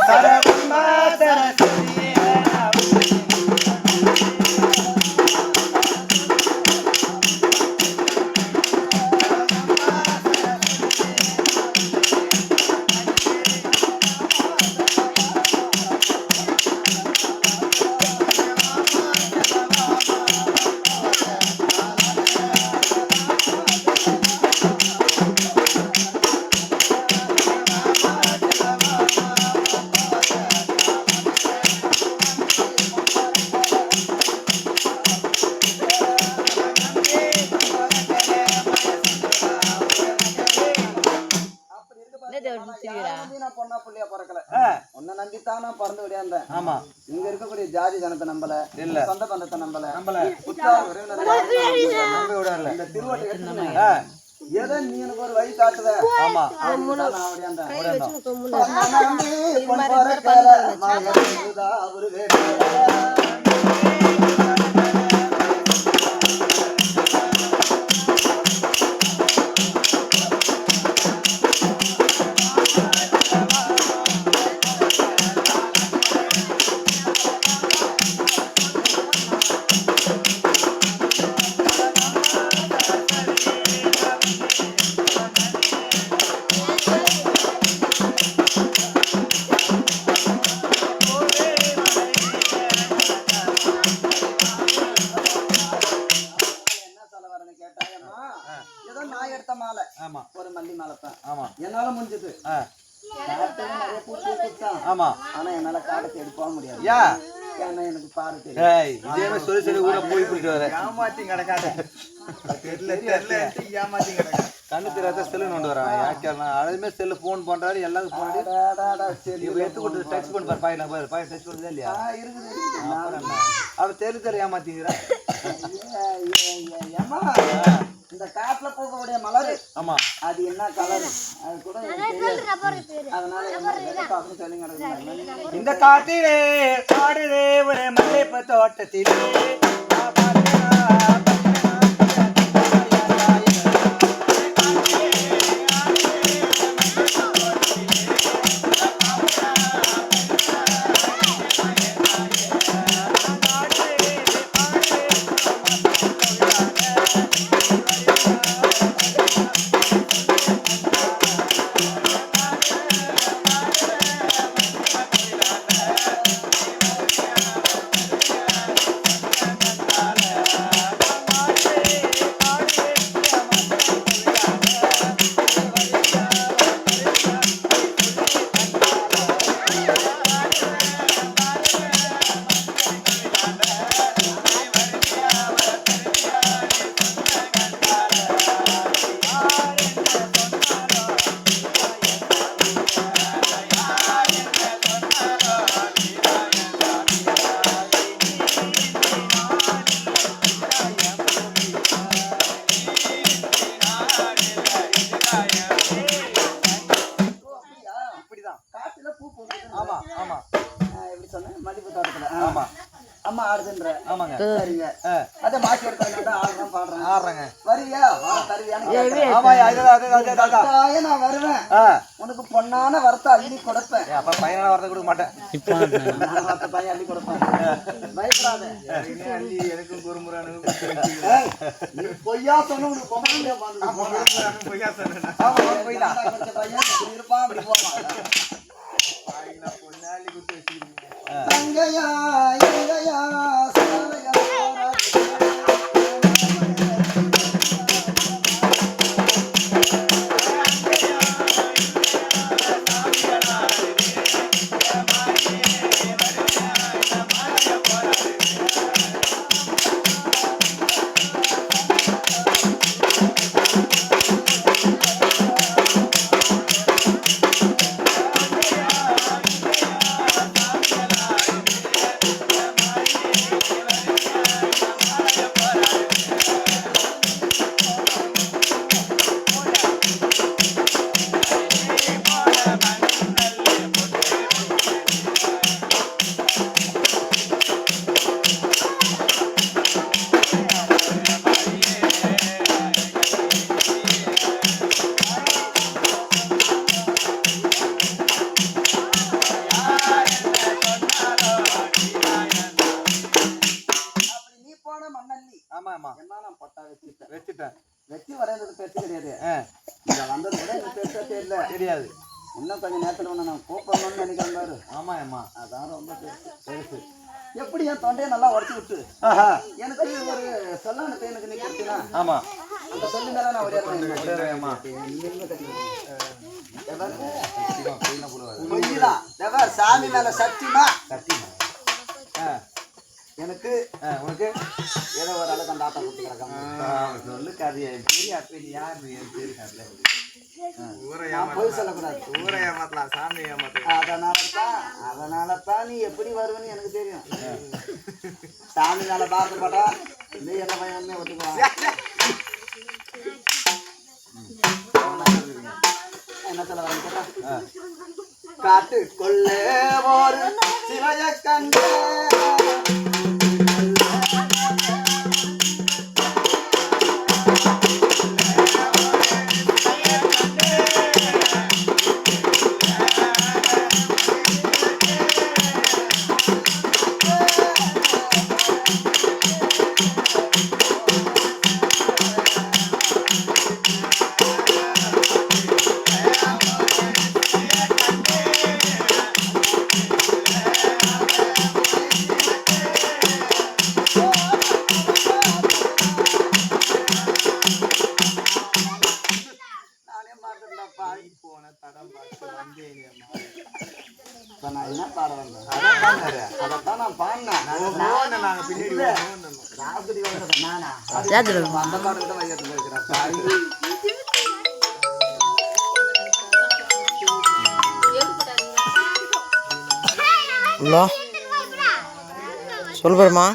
சரவம்மா சரஸ்வதியே பொண்ணா புள்ளியா பிறக்கல உன்னை நம்பித்தான் நான் பிறந்து விடையாந்தேன். ஆமா, இங்க இருக்கக்கூடிய ஜாதி ஜனத்தை நம்பல, இல்ல சொந்த பந்தத்தை நம்பல, உற்றார் உறவினர்கள் இந்த திருவட்டை எடுத்துக்கினேன். ஏதோ நீ எனக்கு ஒரு வழி காட்டுத. ஆமா, ஒரு மல்லி மாலைத்தான். ஆமா, என்னால முடிஞ்சது. ஆமா, ஆனா என்னால காடத்தை எடுக்க முடியாது. ஏன்னா எனக்கு பாரு தெரியும். சொல்லி சொல்லி கூட போய் போயிட்டு வர ஏமாத்தி கிடக்காத ஏமாத்தி கிடக்க கண்ணு தெரியாத செல்லு கொண்டு வரான். யாக்கா அதுமே செல்லு போன் பண்றாரு எல்லாரும் போன் எடுத்து கொடுத்து டச் பண்ணி பாரு. பாய் நம்பர் பாய் டச் பண்ணுதா இல்லையா? இருக்குது. அவன் தெரு ஏமாத்திங்கிறான். இந்த காட்டுல போகக்கூடிய மலர், ஆமா, அது என்ன கலர் அது கூட அதனால சொல்லுங்க. இந்த காட்டிலே காடுதே ஒரு மல்லிப்பூ தோட்டத்திலே அம்மா ஆடுதுன்ற. ஆமாங்க, சரிங்க. அத மாத்தி எடுத்து ஆடுறேன் பாடுறேன் ஆடுறேங்க. வரியா தருவியான்னு. ஆமாயா, நான் வருவேன். உனக்கு பொண்ணான வரத்தை அள்ளி கொடுப்பேன். அப்ப பையனான வரத்தை கொடுக்க மாட்டேன். பையன் அள்ளி கொடுப்பேன். பயப்படாத. அள்ளி எனக்கும் குறுமுறானு பொய்யா சொன்ன உனக்கு பொய்யா சொன்ன. ஆமா, பொய்யா பையன் இருப்பான் அப்படி போவான். பொண்ணாளி குத்து வச்சிருக்கீங்க. எங்கயா எங்கயா சாலையா தெரியாது. இன்னும் கொஞ்சம் நேரத்தில் ஒன்று நான் கூப்பிடணும்னு நினைக்கிறேன் பாரு. ஆமாம் அம்மா, அதான் ரொம்ப பெருசு. எப்படி என் தொண்டையை நல்லா உடச்சி விட்டு எனக்கு ஒரு சொல்லான எனக்கு நீ கொடுத்தீனா? ஆமாம், அந்த சொல்லி மேலே நான் ஒரே அம்மா சாமி மேல சத்தியமா எனக்கு உனக்கு ஏதோ ஒரு அளவுக்கு அந்த ஆட்டை கொடுத்துக்கிறேன். சொல்லு கதையா பெரிய அப்ப யார் தெரியாது. போய் சொல்லக்கூடாது, ஊரை ஏமாத்தலாம், சாமி ஏமாத்தலாம். அதனாலதான் நீ எப்படி வருவேன்னு எனக்கு தெரியும். சாமி மேல பாக்கப்பட்டா நீ என்ன பையன் ஒட்டுக்குவான். என்ன சொல்ல வரேன் கேட்டா, காட்டுக்குள்ளே ஒரு சிலைய கண்டு நான் என்ன பாட வந்தேன் அதைத்தான் நான் பாடினேன். அந்த பாடல் தான் வையத்துல இருக்கிறேன். சொல்லு பெருமா.